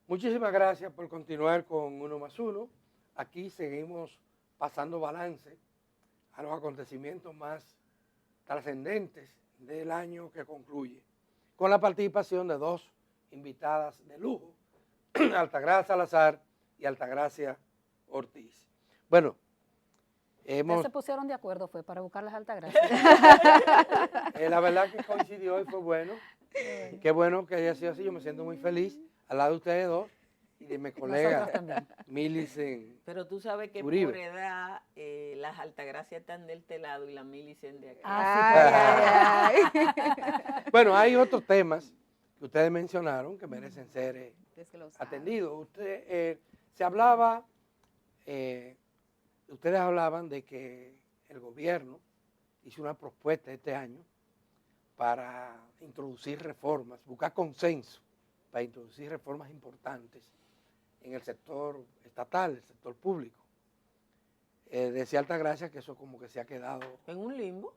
Muchísimas gracias por continuar con Uno más Uno. Aquí seguimos pasando balance a los acontecimientos más trascendentes del año que concluye, con la participación de dos invitadas de lujo, Altagracia Salazar y Altagracia Ortiz. Bueno, Ustedes se pusieron de acuerdo, fue para buscar las Altagracias. la verdad que coincidió y fue bueno. Qué bueno que haya sido así, yo me siento muy feliz al lado de ustedes dos y de mi colega Milicen. Pero tú sabes que Uribe. por edad las Altagracias están de este lado y las Milicen de acá. Ah, sí, Bueno, hay otros temas que ustedes mencionaron que merecen ser atendidos. Se hablaba, ustedes hablaban de que el gobierno hizo una propuesta este año para introducir reformas, buscar consenso para introducir reformas importantes en el sector estatal, el sector público. Decía Altagracia que eso como que se ha quedado... ¿En un limbo?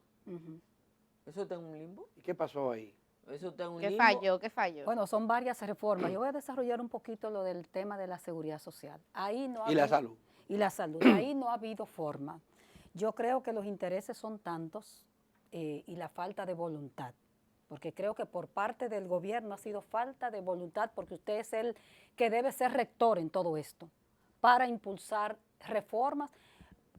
¿Eso está en un limbo? ¿Y qué pasó ahí? ¿Eso está en un ¿Qué limbo? falló? ¿Qué falló? Bueno, son varias reformas. Yo voy a desarrollar un poquito lo del tema de la seguridad social. Ahí no Y la salud. Y la salud. Ahí no ha habido forma. Yo creo que los intereses son tantos y la falta de voluntad. Porque creo que por parte del gobierno ha sido falta de voluntad, porque usted es el que debe ser rector en todo esto, para impulsar reformas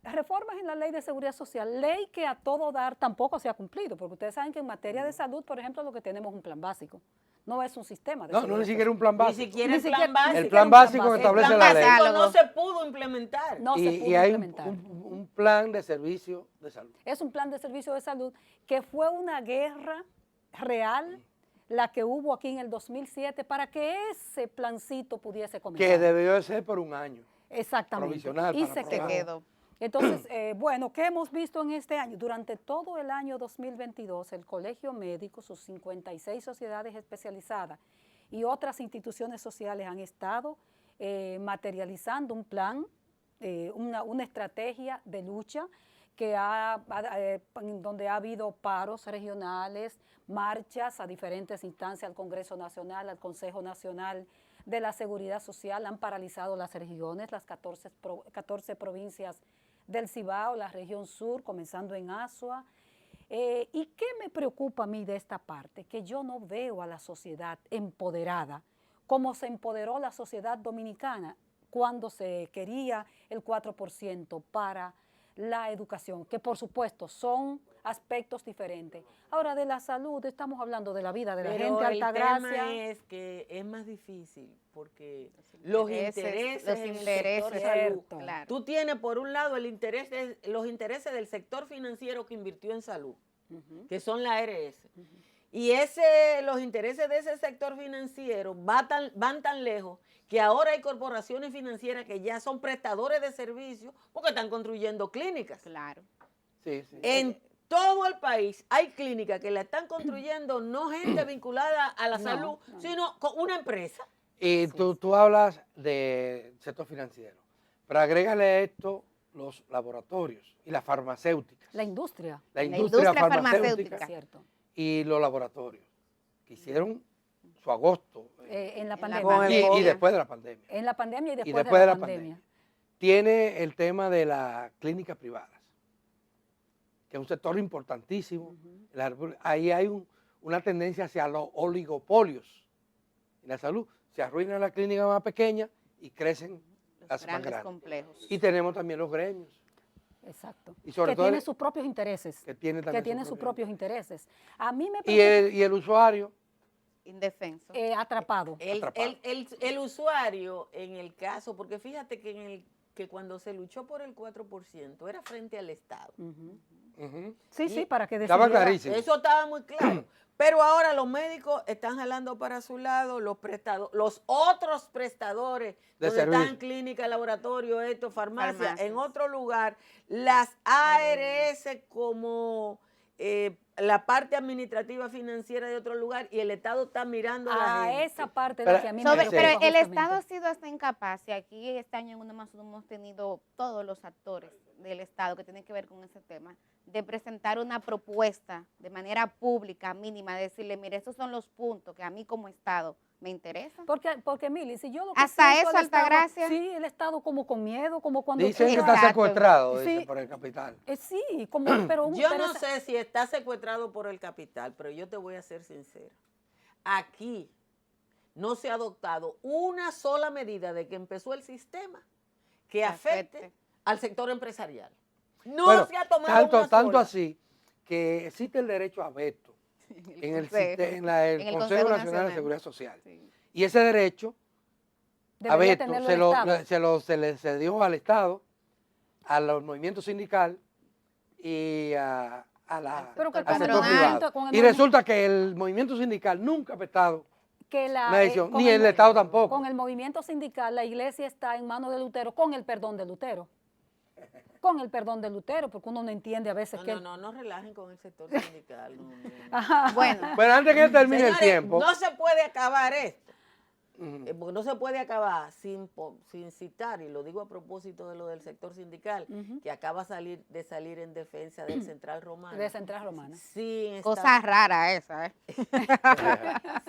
en la ley de seguridad social, ley que a todo dar tampoco se ha cumplido, porque ustedes saben que en materia de salud, por ejemplo, lo que tenemos es un plan básico, no es un sistema de No, ni siquiera un plan básico. Ni siquiera el plan básico. El plan básico que establece la ley. El plan básico no se pudo implementar. No se pudo Y hay implementar. un plan de servicio de salud. Es un plan de servicio de salud que fue una guerra real la que hubo aquí en el 2007 para que ese plancito pudiese comenzar. Que debió de ser por un año. Exactamente. Provisional. Y para se aprobar. quedó. Entonces, bueno, ¿qué hemos visto en este año? Durante todo el año 2022, el Colegio Médico, sus 56 sociedades especializadas y otras instituciones sociales han estado materializando un plan, una estrategia de lucha donde ha habido paros regionales, marchas a diferentes instancias, al Congreso Nacional, al Consejo Nacional de la Seguridad Social, han paralizado las regiones, las 14 provincias del Cibao, la región sur, comenzando en Azua. ¿Y qué me preocupa a mí de esta parte? Que yo no veo a la sociedad empoderada como se empoderó la sociedad dominicana cuando se quería el 4% para la educación, que por supuesto son aspectos diferentes. Ahora, de la salud, estamos hablando de la vida de la gente, Altagracia. El tema es que es más difícil porque los intereses del sector salud. Claro. Tú tienes por un lado los intereses del sector financiero que invirtió en salud, que son la ARS. Y los intereses de ese sector financiero van tan lejos que ahora hay corporaciones financieras que ya son prestadores de servicios porque están construyendo clínicas. Claro. Sí, sí. En todo el país hay clínicas que la están construyendo no gente vinculada a la salud, sino con una empresa. Y tú hablas del sector financiero, pero agrégale a esto los laboratorios y las farmacéuticas. La industria. La industria farmacéutica Cierto. y los laboratorios, que hicieron su agosto. En la En la pandemia. Y después de la pandemia. En la pandemia y Y después, después de la pandemia. Tiene el tema de las clínicas privadas, que es un sector importantísimo. Ahí hay una tendencia hacia los oligopolios en la salud. Se arruinan las clínicas más pequeñas y crecen las más grandes. Complejos. Y tenemos también los gremios. Exacto. Y sobre que todo tiene sus propios intereses. Que tiene también sus propios intereses. A mí me y preocupa. y el usuario. Indefenso. Atrapado. El usuario, en el caso, porque fíjate que cuando se luchó por el 4% era frente al Estado. Sí, para que Estaba decidiera. clarísimo. Eso estaba muy claro. Pero ahora los médicos están jalando para su lado, los otros prestadores, De donde servicio. están clínicas, laboratorios, farmacias, Farmacias. en otro lugar, las ARS como la parte administrativa financiera de otro lugar y el Estado está mirando a la gente. Esa parte Pero- de que a mí me Pero preocupa el justamente. Estado ha sido hasta incapaz, y aquí este año en Uno más Uno hemos tenido todos los actores del Estado que tienen que ver con ese tema, de presentar una propuesta de manera pública, mínima, decirle, mire, estos son los puntos que a mí como Estado me interesa. Porque Mili, si yo lo que Hasta siento eso, al Estado, Altagracia. sí, el Estado como con miedo, como cuando... Dicen que Exacto. está secuestrado, Sí. dicen, por el capital. Sí, como, pero... Yo pero no esa- sé si está secuestrado por el capital, pero yo te voy a ser sincera. Aquí no se ha adoptado una sola medida de que empezó el sistema que afecte al sector empresarial. No Bueno, se ha tomado tanto una sola. así que existe el derecho a veto en el Consejo Consejo Nacional de Nacional. Seguridad Social. Sí. Y ese derecho a debería veto tenerlo el Estado. se le cedió al Estado, a los movimientos sindicales y Pero que al con el sector movimiento- privado. con el Y movimiento- resulta que el movimiento sindical nunca ha vetado que una decisión, con ni el Estado tampoco. Con el movimiento sindical, la iglesia está en manos de Lutero, con el perdón de Lutero. Con el perdón de Lutero, porque uno no entiende a veces que... No relajen con el sector sindical. Bueno, Pero antes que termine el Señores, tiempo, no se puede acabar esto. Ujú. Porque no se puede acabar sin citar, y lo digo a propósito de lo del sector sindical, que acaba de salir en defensa del Central Romano. de Central Romana. Sin cosa rara esa, ¿eh?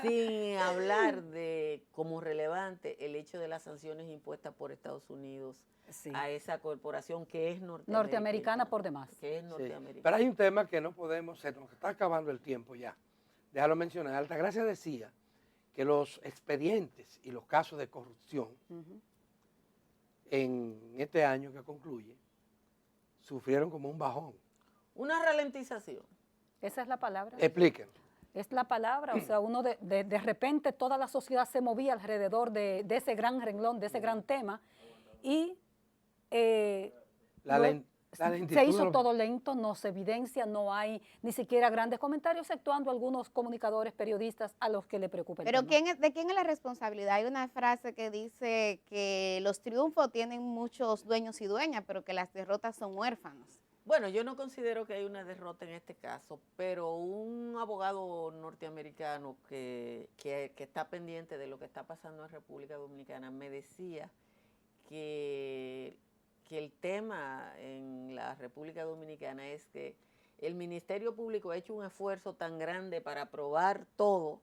sin hablar de como relevante el hecho de las sanciones impuestas por Estados Unidos Sí. a esa corporación que es Norteamericana por demás. Que es Sí. norteamericana. Pero hay un tema que no podemos, se nos está acabando el tiempo ya. Déjalo mencionar. Altagracia decía que los expedientes y los casos de corrupción Ujú. en este año que concluye sufrieron como un bajón. Una ralentización. Esa es la palabra. Explíquenlo. Es la palabra, o sea, uno de repente toda la sociedad se movía alrededor de ese gran renglón, de ese gran tema, y La luego lentitud se de hizo los- todo lento, no se evidencia, no hay ni siquiera grandes comentarios, exceptuando algunos comunicadores, periodistas a los que le preocupa el Pero tema. ¿de quién es la responsabilidad? Hay una frase que dice que los triunfos tienen muchos dueños y dueñas, pero que las derrotas son huérfanos. Bueno, yo no considero que hay una derrota en este caso, pero un abogado norteamericano que está pendiente de lo que está pasando en República Dominicana me decía que el tema en la República Dominicana es que el Ministerio Público ha hecho un esfuerzo tan grande para probar todo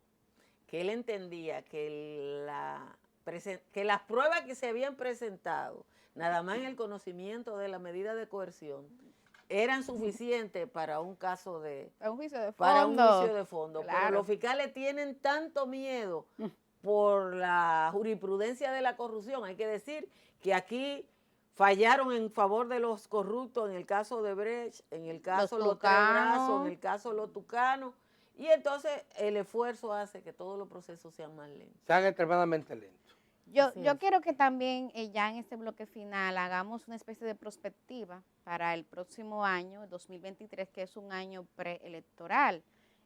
que él entendía que las pruebas que se habían presentado, nada más en el conocimiento de la medida de coerción, eran suficientes para un caso de... Es un juicio de fondo. Para un juicio de fondo. Claro. Pero los fiscales tienen tanto miedo por la jurisprudencia de la corrupción. Hay que decir que aquí fallaron en favor de los corruptos en el caso de Brecht, en el caso de los Tres Brazos, en el caso de los Tucanos. Y entonces el esfuerzo hace que todos los procesos sean más lentos. Sean extremadamente lentos. Yo quiero que también ya en este bloque final hagamos una especie de prospectiva para el próximo año, 2023, que es un año preelectoral.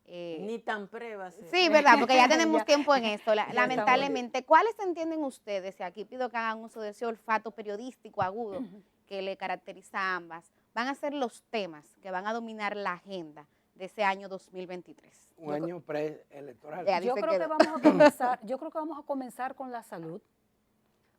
Ni tan va a ser. Sí, verdad, porque ya tenemos Ya. tiempo en esto, estamos lamentablemente. ¿Cuáles entienden ustedes? Y aquí pido que hagan uso de ese olfato periodístico agudo que le caracteriza a ambas. Van a ser los temas que van a dominar la agenda de ese año 2023. Un año preelectoral. Ya. Yo dice creo que que no. vamos a comenzar con la salud,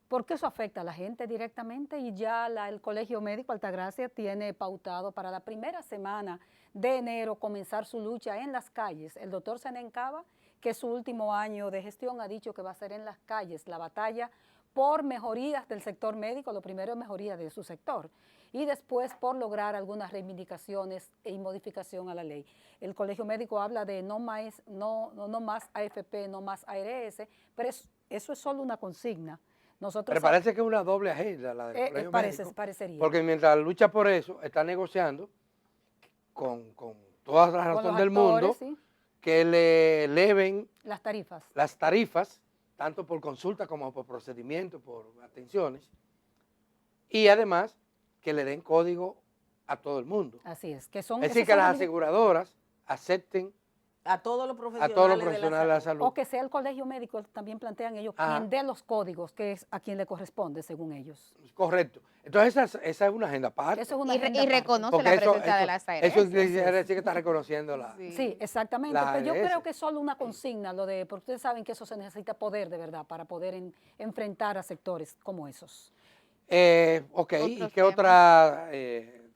porque eso afecta a la gente directamente y ya el Colegio Médico Altagracia tiene pautado para la primera semana de enero comenzar su lucha en las calles. El doctor Zenén Cava, que es su último año de gestión, ha dicho que va a ser en las calles la batalla por mejorías del sector médico, lo primero es mejoría de su sector, y después por lograr algunas reivindicaciones y modificación a la ley. El Colegio Médico habla de no más AFP, no más ARS, pero eso es solo una consigna. Nosotros Pero parece que es una doble agenda la del Colegio Médico, parecería. porque mientras lucha por eso, está negociando con toda la Con razón los del mundo actores, sí, que le eleven las tarifas. las tarifas, tanto por consulta como por procedimiento, por atenciones, y además que le den código a todo el mundo. Así es, que son... Es decir, esas que son las las- aseguradoras acepten A todos los a profesionales, todos los profesionales de la salud. O que sea el Colegio Médico, también plantean ellos, Ajá. quien dé los códigos, que es a quien le corresponde, según ellos. Correcto. Entonces esa es una agenda aparte. Eso es una Y agenda aparte. reconoce Porque la presencia de las ARS. eso quiere decir que está reconociendo la... Sí, exactamente. La Pero yo ARS. creo que es solo una consigna, porque ustedes saben que eso se necesita poder de verdad para poder enfrentar a sectores como esos. Ok, ¿y Otros qué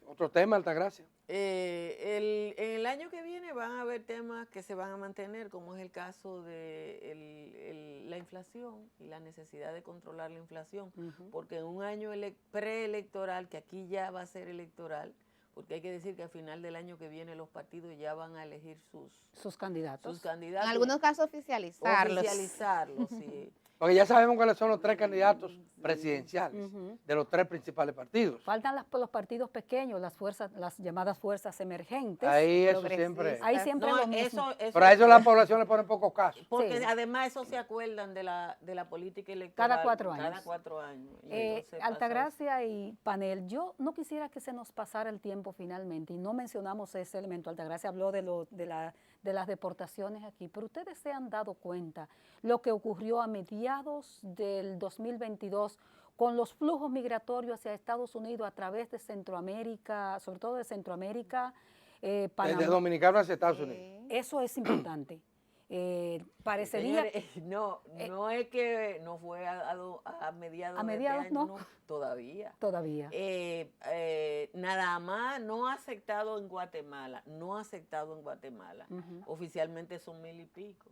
otro tema, Altagracia? En el año que viene van a haber temas que se van a mantener, como es el caso de la inflación y la necesidad de controlar la inflación, porque en un año preelectoral, que aquí ya va a ser electoral, porque hay que decir que al final del año que viene los partidos ya van a elegir sus candidatos. En algunos casos oficializarlos. Oficializarlos, sí. Porque ya sabemos cuáles son los 3 candidatos presidenciales de los 3 principales partidos. Faltan los partidos pequeños, las llamadas fuerzas emergentes. Ahí eso siempre. Ahí siempre No, lo mismo. Pero a eso la población le pone pocos casos. Porque Sí. además eso se acuerdan de la política electoral. Cada 4 años. Cada 4 años. Y entonces pasa Altagracia y Panel, yo no quisiera que se nos pasara el tiempo finalmente y no mencionamos ese elemento. Altagracia habló de las deportaciones aquí, pero ustedes se han dado cuenta lo que ocurrió a mediados del 2022 con los flujos migratorios hacia Estados Unidos a través de Centroamérica, sobre todo de Centroamérica, Panamá. Desde Dominicana hacia Estados Unidos. Eso es importante. Parecería... Señores, no es que no fue a mediados A de mediados, este año, no. Todavía. Todavía. Nada más no ha aceptado en Guatemala, Oficialmente son 1000 y pico.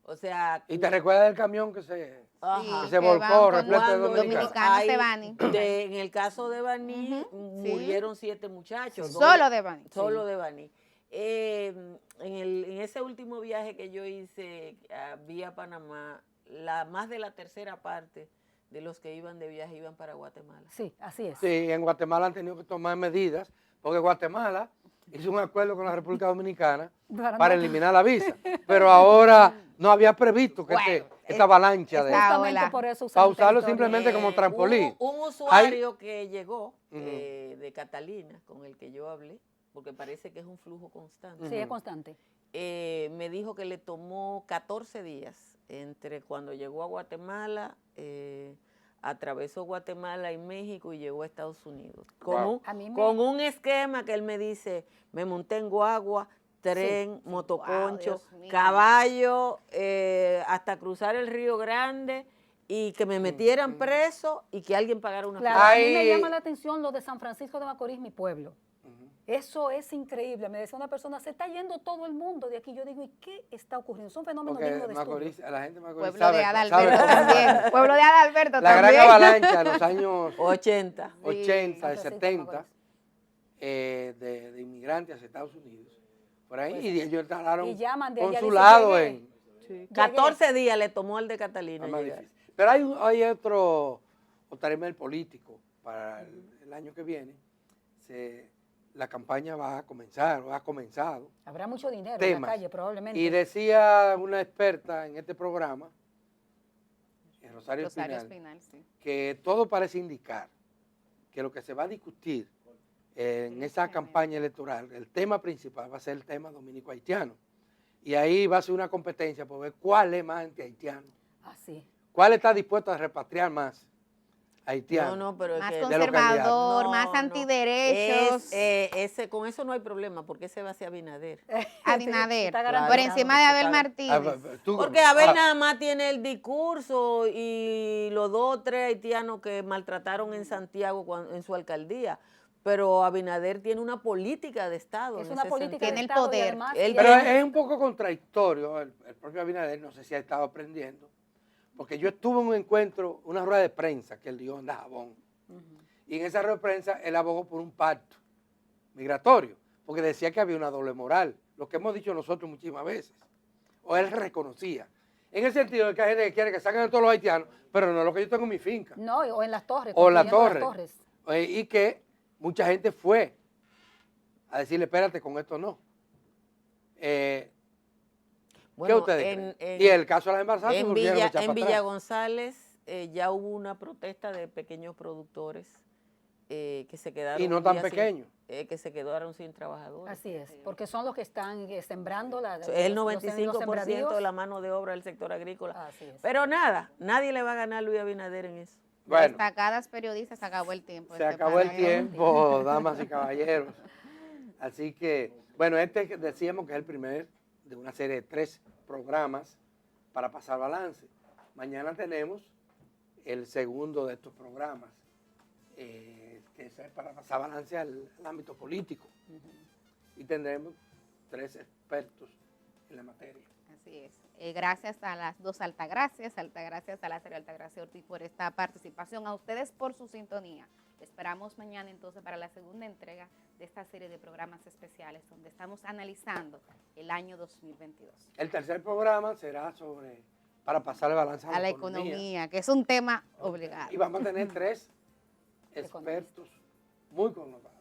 O sea... ¿Y te recuerdas del camión que se Ajá. que se volcó repleto de Cuando dominicanos? Dominicanos de Bani. En el caso de Baní, murieron 7 muchachos. Solo de Bani. Solo de Baní. En ese último viaje que yo hice vía Panamá, más de la tercera parte de los que iban de viaje iban para Guatemala. Sí, así es. Sí, en Guatemala han tenido que tomar medidas, porque Guatemala hizo un acuerdo con la República Dominicana para eliminar la visa, pero ahora no había previsto que Bueno, esta avalancha de... Justamente por eso Para usan usarlo territorio. simplemente como trampolín. Un usuario que llegó de Catalina, con el que yo hablé, porque parece que es un flujo constante. Sí, es constante. Me dijo que le tomó 14 días entre cuando llegó a Guatemala, atravesó Guatemala y México y llegó a Estados Unidos. Wow. Con un esquema que él me dice, me monté en guagua, tren, motoconcho, Dios mío. caballo, hasta cruzar el Río Grande y que me metieran preso y que alguien pagara una Claro, fianza. a mí me Ay. llama la atención lo de San Francisco de Macorís, mi pueblo. Eso es increíble. Me decía una persona, se está yendo todo el mundo de aquí. Yo digo, ¿y qué está ocurriendo? Son fenómenos Porque dignos de estudio. Macorís, a la gente de Macorís Pueblo sabe, de sabe Adalberto cómo- también. Pueblo de Adalberto La gran también. avalancha de los años 80. 80 y San Francisco de 70 Macorís. de inmigrantes hacia Estados Unidos. Por ahí, Pues, y ellos instalaron y llaman de allá, dice, consulado llegué. en... 14 días le tomó el de Catalina Es más llegar. difícil. Pero hay otro tema político para el año que viene. La campaña va a comenzar, o ha comenzado. Habrá mucho dinero en Temas. la calle, probablemente. Y decía una experta en este programa, Rosario Rosario Espinal, Espinal, sí. que todo parece indicar que lo que se va a discutir en esa campaña electoral, el tema principal va a ser el tema dominico-haitiano. Y ahí va a ser una competencia por ver cuál es más anti-haitiano, Así. cuál está dispuesto a repatriar más haitianos. No, pero es Más que conservador, No, más no. antiderechos. Con eso no hay problema, porque ese va hacia Abinader. Abinader, Está por garantizado. encima de Abel Martínez. Porque Abel nada más tiene el discurso y los 2 o 3 haitianos que maltrataron en Santiago en su alcaldía. Pero Abinader tiene una política de Estado. Es en una ese política sentido. Tiene de el Estado y poder. además Él tiene- Pero es un poco contradictorio el propio Abinader, no sé si ha estado aprendiendo, porque yo estuve en un encuentro, una rueda de prensa que él dio en Dajabón, y en esa rueda de prensa él abogó por un pacto migratorio, porque decía que había una doble moral, lo que hemos dicho nosotros muchísimas veces, o él reconocía, en el sentido de que hay gente que quiere que saquen a todos los haitianos, pero no es lo que yo tengo en mi finca, No, o en las torres. o en la construyendo torre, las torres. y que mucha gente fue a decirle, espérate, con esto no. ¿Qué Bueno, ustedes creen? Y el caso de las embarazadas En volvieron a Villa, echar en para Villa atrás. González ya hubo una protesta de pequeños productores que se quedaron Y no un tan día sin- pequeños. que se quedaron sin trabajadores. Así es, porque son los que están sembrando Es el los 95% sembradíos. de la mano de obra del sector agrícola. Así es. Pero nada, nadie le va a ganar a Luis Abinader en eso. Bueno, Destacadas periodistas, se acabó el tiempo. se Este acabó el panel. tiempo, damas y caballeros. Así que, bueno, este que decíamos que es el primer de una serie de 3 programas para pasar balance. Mañana tenemos el segundo de estos programas, que es para pasar balance al ámbito político. y tendremos 3 expertos en la materia. Así es. Gracias a las dos Altagracias, Altagracias Salazar y Altagracia Ortiz por esta participación, a ustedes por su sintonía. Esperamos mañana entonces para la segunda entrega de esta serie de programas especiales donde estamos analizando el año 2022. El tercer programa será para pasar el balance A la economía, que es un tema obligado. Y vamos a tener 3 expertos muy connotados.